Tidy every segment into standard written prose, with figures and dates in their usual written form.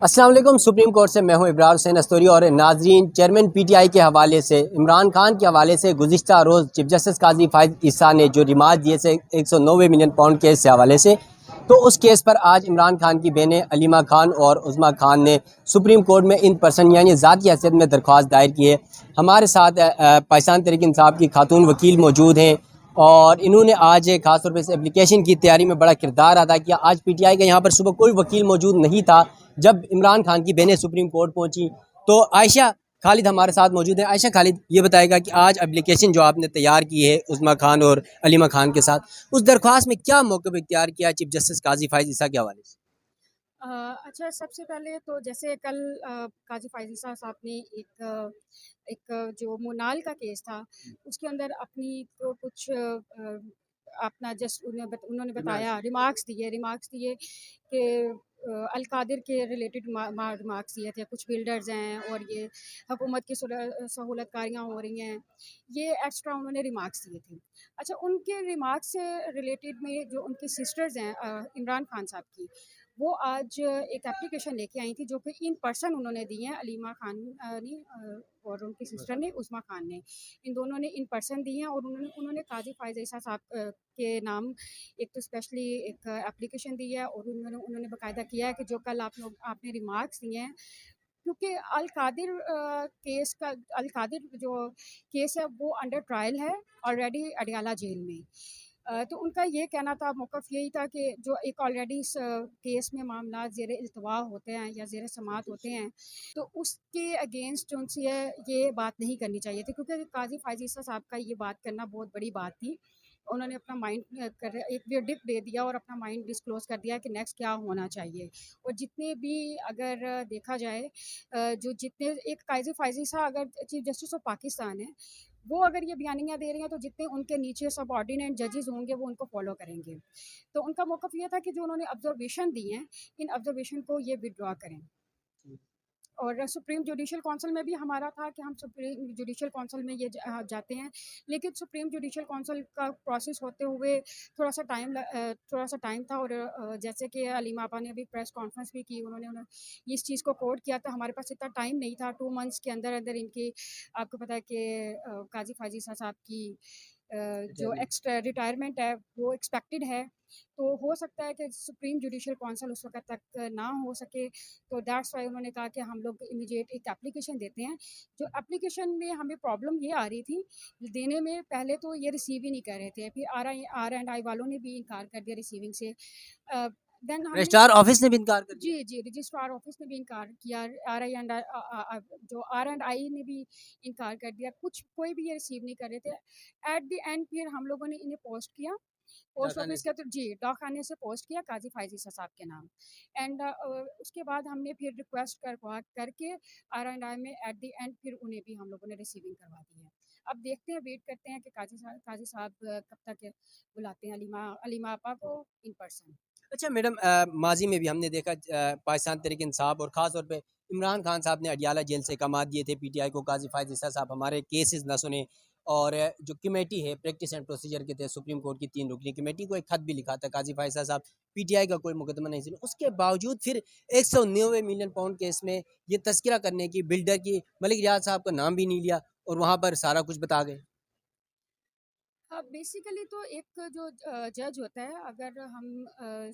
अस्सलाम वालेकुम। Supreme court से मैं हूं इब्रार हुसैन अस्तूरी और नाजरीन, चेयरमैन पीटीआई के हवाले से इमरान खान के हवाले से गुज़िश्ता रोज़ चीफ जस्टिस काजी फायद ईसा ने जो रिमार्क दिए थे 190 मिलियन पाउंड केस के हवाले से, तो उस केस पर आज इमरान खान की बहनें अलीमा खान और उज़्मा खान ने सुप्रीम कोर्ट में इन पर्सन यानी ज़ाती हैसियत में दरख्वास्त दायर की है। हमारे साथ पाकिस्तान तहरीक इंसाफ की खातून वकील मौजूद हैं और इन्होंने आज खास तौर पर इस एप्लीकेशन की तैयारी में बड़ा किरदार अदा किया। आज पीटीआई का यहाँ पर सुबह कोई वकील मौजूद नहीं था जब इमरान खान की बहनें सुप्रीम कोर्ट पहुंची। तो आयशा खालिद हमारे साथ मौजूद है। आयशा खालिद ये बताएगा कि आज एप्लीकेशन जो आपने तैयार की है उस्मा खान और अलीमा खान के साथ, उस दरख्वास्त में क्या मौक़िफ़ इख्तियार किया चीफ जस्टिस काजी फायद ईसा के हवाले से? अच्छा, सबसे पहले तो जैसे कल काजी फ़ायज़ ईसा साहब ने जो मोनाल का केस था, उसके अंदर अपनी तो कुछ अपना जस्ट उन्होंने बताया, रिमार्क्स दिए कि अल कादिर के रिलेटेड रिमार्क्स दिए थे। कुछ बिल्डर्स हैं और ये हुकूमत की सहूलतकारियाँ हो रही हैं, ये एक्स्ट्रा उन्होंने रिमार्क्स दिए थे। अच्छा, उनके रिमार्क्स से रिलेटेड में जो उनकी सिस्टर्स हैं इमरान खान साहब की, वो आज एक एप्लीकेशन लेके आई थी जो कि इन पर्सन उन्होंने दी हैं। अलीमा खान ने और उनकी सिस्टर ने, उस्मा खान ने, इन दोनों ने इन पर्सन दी हैं और उन्होंने उन्होंने काजी फ़ायज़ ईसा साहब के नाम एक तो स्पेशली एक एप्लीकेशन दी है और उन्होंने उन्होंने बाकायदा किया है कि जो कल आपने रिमार्क्स दिए हैं, क्योंकि अल कादिर जो केस है वो अंडर ट्रायल है ऑलरेडी अडयाला जेल में। तो उनका ये कहना था, मौक़िफ़ यही था कि जो एक ऑलरेडी इस केस में मामला ज़ेर इल्तवा होते हैं या ज़ेर समाअत होते हैं, तो उसके अगेंस्ट उनसे ये बात नहीं करनी चाहिए थी, क्योंकि काज़ी फ़ायज़ ईसा साहब का ये बात करना बहुत बड़ी बात थी। उन्होंने अपना माइंड एक वर्डिक्ट दे दिया और अपना माइंड डिस्क्लोज़ कर दिया कि नेक्स्ट क्या होना चाहिए। और जितने भी अगर देखा जाए जो जितने एक काज़ी फ़ायज़ ईसा अगर चीफ़ जस्टिस ऑफ पाकिस्तान है, वो अगर ये बयानियाँ दे रही हैं, तो जितने उनके नीचे सबऑर्डिनेट जजेस होंगे वो उनको फॉलो करेंगे। तो उनका मौक़िफ़ ये था कि जो उन्होंने ऑब्ज़र्वेशन दी हैं, इन ऑब्ज़र्वेशन को ये विथड्रॉ करें। और सुप्रीम जुडिशल काउंसिल में भी हमारा था कि हम सुप्रीम जुडिशल काउंसिल में जाते हैं, लेकिन सुप्रीम जुडिशल काउंसिल का प्रोसेस होते हुए थोड़ा सा टाइम था। और जैसे कि अलीमा आपा ने अभी प्रेस कॉन्फ्रेंस भी की, उन्होंने इस चीज़ को कोट किया था, हमारे पास इतना टाइम नहीं था। 2 मंथ्स के अंदर अंदर इनकी, आपको पता है कि काजी फ़ायज़ ईसा साहब की जो एक्स्ट्रा रिटायरमेंट है वो एक्सपेक्टेड है। तो हो सकता है कि सुप्रीम जुडिशल काउंसिल उस वक़्त तक ना हो सके, तो दैट्स व्हाई उन्होंने कहा कि हम लोग इमीडिएट एक एप्लीकेशन देते हैं। जो एप्लीकेशन में हमें प्रॉब्लम ये आ रही थी देने में, पहले तो ये रिसीव ही नहीं कर रहे थे, फिर आर एंड आई वालों ने भी इनकार कर दिया रिसीविंग से। देन हमने रजिस्ट्रार ऑफिस ने भी इनकार कर दिया। जी, रजिस्ट्रार ऑफिस ने भी इनकार किया, जो आर एंड आई ने भी इनकार कर दिया, कोई भी ये रिसीव नहीं कर रहे थे। एट द एंड फिर हम लोगों ने इन्हें पोस्ट किया, पोस्ट डाकखाने ऑफिस से। का, तो जी, डाकखाने से पोस्ट किया काजी फ़ायज़ ईसा साहब के नाम। एंड उसके बाद हमने फिर रिक्वेस्ट करवा करके आर एंड आई में एट द एंड फिर उन्हें भी हम लोगों ने रिसीविंग करवा दी है। अब देखते हैं, वेट करते हैं कि काजी साहब कब तक बुलाते हैं अलीमा आपा को इन पर्सन। अच्छा मैडम, माजी में भी हमने देखा पाकिस्तान तहरीक इंसाफ और ख़ास तौर पे इमरान खान साहब ने अडियाला जेल से अहकामात दिए थे पीटीआई को, काजी फ़ायज़ ईसा साहब हमारे केसेस न सुने और जो कमेटी है प्रैक्टिस एंड प्रोसीजर के तहत सुप्रीम कोर्ट की 3 रुकनी कमेटी को एक खत भी लिखा था, काजी फ़ायज़ ईसा साहब पीटीआई का कोई मुकदमा नहीं सुना। उसके बावजूद फिर 190 मिलियन पाउंड केस में ये तस्करा करने की, बिल्डर की, मलिक रियाज साहब का नाम भी नहीं लिया और वहाँ पर सारा कुछ बता गए। बेसिकली तो एक जो जज होता है, अगर हम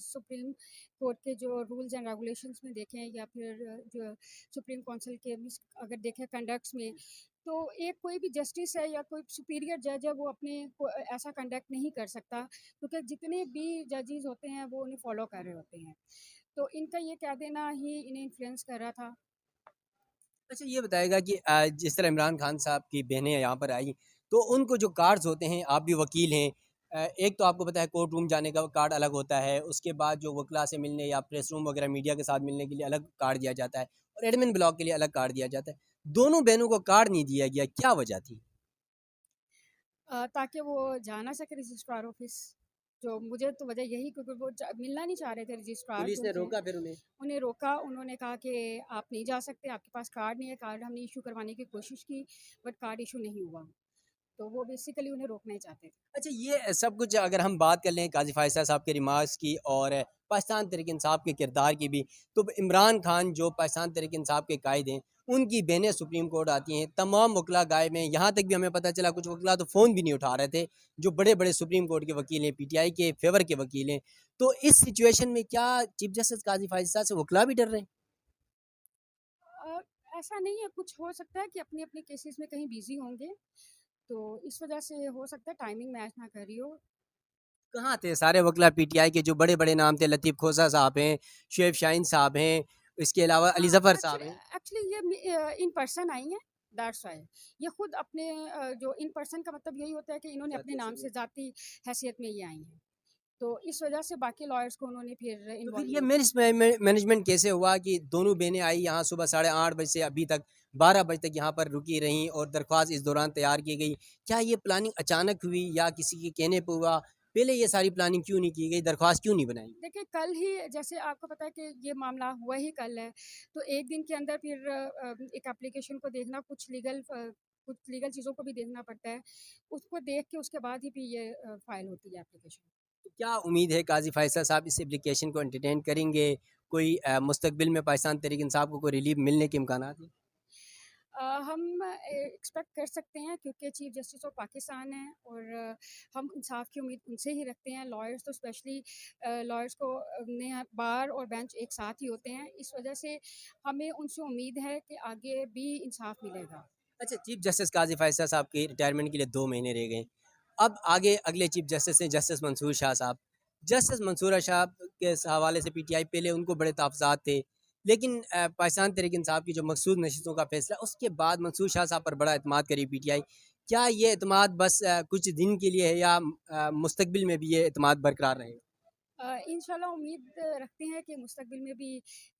सुप्रीम कोर्ट के जो रूल्स एंड रेगुलेशंस में देखें या फिर जो सुप्रीम काउंसिल के अगर देखें कंडक्ट्स में, तो एक कोई भी जस्टिस है या कोई सुपीरियर जज है वो ऐसा कंडक्ट नहीं कर सकता, क्योंकि जितने भी जजेस होते हैं वो उन्हें फॉलो कर रहे होते हैं। तो इनका ये कह देना ही इन्हें इन्फ्लुएंस कर रहा था। अच्छा ये बताएगा कि जिस तरह इमरान खान साहब की बहनें यहाँ पर आई, तो उनको जो कार्ड्स होते हैं, आप भी वकील हैं, एक तो आपको पता है कोर्ट रूम जाने का कार्ड अलग होता है, उसके बाद जो वकला से मिलने या प्रेस रूम वगैरह मीडिया के साथ मिलने के लिए अलग कार्ड दिया जाता है और एडमिन ब्लॉक के लिए अलग कार्ड दिया जाता है। दोनों बहनों को कार्ड नहीं दिया गया, क्या वजह थी? ताकि वो जा ना सके रजिस्ट्रार ऑफिस। जो मुझे तो वजह यही, क्योंकि वो मिलना नहीं चाह रहे थे रजिस्ट्रार पुलिस जो ने थे। रोका फिर उन्हें? उन्हें रोका, उन्होंने कहा कि आप नहीं जा सकते, आपके पास कार्ड नहीं है। कार्ड हमने इशू करवाने की कोशिश की, बट कार्ड इशू नहीं हुआ। तो वो बेसिकली उन्हें रोकना ही चाहते थे। अच्छा ये सब कुछ अगर हम बात कर लें काजी फायसा साहब के रिमार्क्स की और पाकिस्तान तहरीक इंसाफ के किरदार की भी। तो इमरान खान जो पाकिस्तान तहरीक इंसाफ के कायद हैं, उनकी बहनें सुप्रीम कोर्ट आती हैं, तमाम वकला गायब हैं। यहाँ तक भी हमें पता चला कुछ वकला तो फ़ोन भी नहीं उठा रहे थे, जो बड़े बड़े सुप्रीम कोर्ट के वकील हैं, पीटीआई के फेवर के वकील हैं। तो इस सिचुएशन में क्या चीफ जस्टिस काजी फायद साहब से वकला भी डर रहे हैं? अ, ऐसा नहीं है, कुछ हो सकता है कि अपने-अपने केसेस में कहीं बिज़ी होंगे, तो इस वजह से हो सकता है टाइमिंग मैच ना कर रही हो। कहाँ थे सारे वकला पीटीआई के जो बड़े बड़े नाम थे? लतीफ़ खोसा साहब हैं, शुएब शाहीन साहब हैं, इसके अलावा अली हाँ, ज़फ़र साहब एक्चुअली हैं। एक्चुअली ये इन पर्सन आई हैं, दैट्स व्हाई। ये खुद अपने जो इन पर्सन का मतलब यही होता है कि इन्होंने अपने नाम से ज़ाती हैसियत में ये आई हैं। तो इस वजह से बाकी लॉयर्स को उन्होंने फिर तो फिर इन्वॉल्व ये नहीं किया। मैनेजमेंट कैसे हुआ कि दोनों बहनें आई यहाँ सुबह 8:30 बजे से अभी तक 12 बजे तक यहाँ पर रुकी रहीं और दरख्वास्त इस दौरान तैयार की गई? क्या ये प्लानिंग अचानक हुई या किसी के कहने पे हुआ? पहले ये सारी प्लानिंग क्यों नहीं की गई? दरख्वास्त क्यों नहीं बनाई? देखिए, कल ही जैसे आपको पता है कि ये मामला हुआ ही कल है, तो 1 दिन के अंदर फिर एक एप्लीकेशन को देखना, कुछ लीगल चीज़ों को भी देखना पड़ता है। उसको देख के उसके बाद ही फिर ये फाइल होती है एप्लीकेशन। तो क्या उम्मीद है काजी फैसल साहब इस एप्लीकेशन को एंटरटेन करेंगे? कोई मुस्तकबिल में पाकिस्तान तहरीक इंसाफ को कोई रिलीफ मिलने के इम्कानात हैं? हम एक्सपेक्ट कर सकते हैं क्योंकि चीफ जस्टिस ऑफ पाकिस्तान हैं और हम इंसाफ की उम्मीद उनसे ही रखते हैं। लॉयर्स तो स्पेशली लॉयर्स को ने बार और बेंच एक साथ ही होते हैं। इस वजह से हमें उनसे उम्मीद है कि आगे भी इंसाफ मिलेगा। अच्छा, चीफ जस्टिस काजी फैसल साहब के रिटायरमेंट के लिए 2 महीने रह गए। अब आगे अगले चीफ जस्टिस हैं जस्टिस मंसूर शाह साहब। जस्टिस मंसूर साहब के हवाले से पीटीआई पहले उनको बड़े तहफ़्फ़ुज़ात थे, लेकिन पाकिस्तान तहरीक इंसाफ की जो मखसूस नशिस्तों का फैसला उसके बाद मंसूर शाह साहब पर बड़ा एतमाद करी पीटीआई। क्या ये एतमाद बस कुछ दिन के लिए है या मुस्तकबिल में भी ये एतमाद बरकरार रहेगा? इंशाल्लाह उम्मीद रखते हैं कि मुस्तकबिल में भी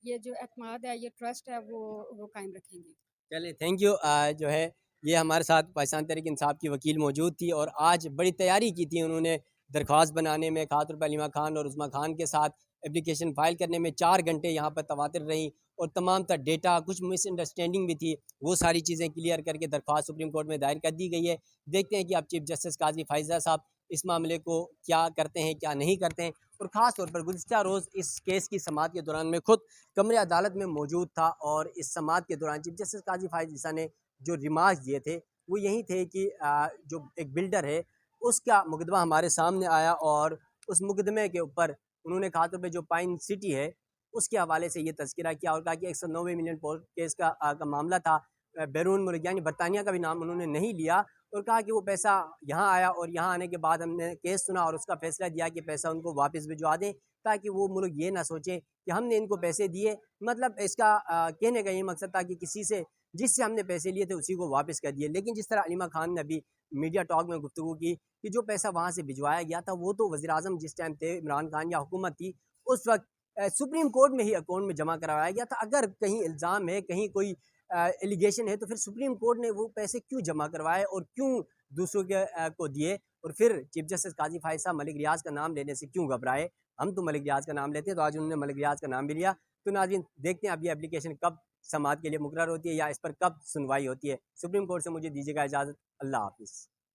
ये जो एतमाद है, ये ट्रस्ट है, वो कायम रखेंगे। चलिए थैंक यू। जो है ये हमारे साथ पाकिस्तान तहरीक इंसाफ की वकील मौजूद थी और आज बड़ी तैयारी की थी उन्होंने दरख्वास्त बनाने में खातुर अलीमा खान और उस्मा खान के साथ एप्लीकेशन फ़ाइल करने में 4 घंटे यहाँ पर तवातिर रहीं और तमाम तर डेटा कुछ मिसअंडरस्टैंडिंग भी थी, वो सारी चीज़ें क्लियर करके दरख्वास्त सुप्रीम कोर्ट में दायर कर दी गई है। देखते हैं कि अब चीफ जस्टिस काजी फायजा साहब इस मामले को क्या करते हैं क्या नहीं करते हैं। और ख़ास तौर पर गुज़िश्ता रोज़ इस केस की समाअत के दौरान मैं खुद कमरे अदालत में मौजूद था और इस समाअत के दौरान चीफ जस्टिस काजी फायज ईसा ने जो रिमार्क्स दिए थे वो यही थे कि जो एक बिल्डर है उसका मुकदमा हमारे सामने आया और उस मुकदमे के ऊपर उन्होंने खातौर पे जो पाइन सिटी है उसके हवाले से ये तज़किरा किया और कहा कि 190 मिलियन पाउंड केस का मामला था। बैरून मुल्क यानी बरतानिया का भी नाम उन्होंने नहीं लिया और कहा कि वो पैसा यहाँ आया और यहाँ आने के बाद हमने केस सुना और उसका फैसला दिया कि पैसा उनको वापस भिजवा दें ताकि वो मुल्क ये ना सोचें कि हमने इनको पैसे दिए। मतलब इसका कहने का ये मकसद था कि किसी से जिससे हमने पैसे लिए थे उसी को वापस कर दिए। लेकिन जिस तरह अलीमा खान ने अभी मीडिया टॉक में गुफ्तगू की कि जो पैसा वहाँ से भिजवाया गया था वो तो वज़ीर आज़म जिस टाइम थे इमरान खान या हुकूमत थी उस वक्त सुप्रीम कोर्ट में ही अकाउंट में जमा करवाया गया था। अगर कहीं इल्ज़ाम है कहीं कोई एलिगेशन है तो फिर सुप्रीम कोर्ट ने वो पैसे क्यों जमा करवाए और क्यों दूसरों के को दिए और फिर चीफ जस्टिस काजी फायद साहब मलिक रियाज का नाम लेने से क्यों घबराए? हम तो मलिक रियाज का नाम लेते हैं तो आज उन्होंने मलिक रियाज का नाम भी लिया। तो नाज़रीन देखते हैं अब ये एप्लीकेशन कब समाअत के लिए मुकर्रर होती है या इस पर कब सुनवाई होती है। सुप्रीम कोर्ट से मुझे दीजिएगा इजाज़त। अल्लाह हाफ़िज़।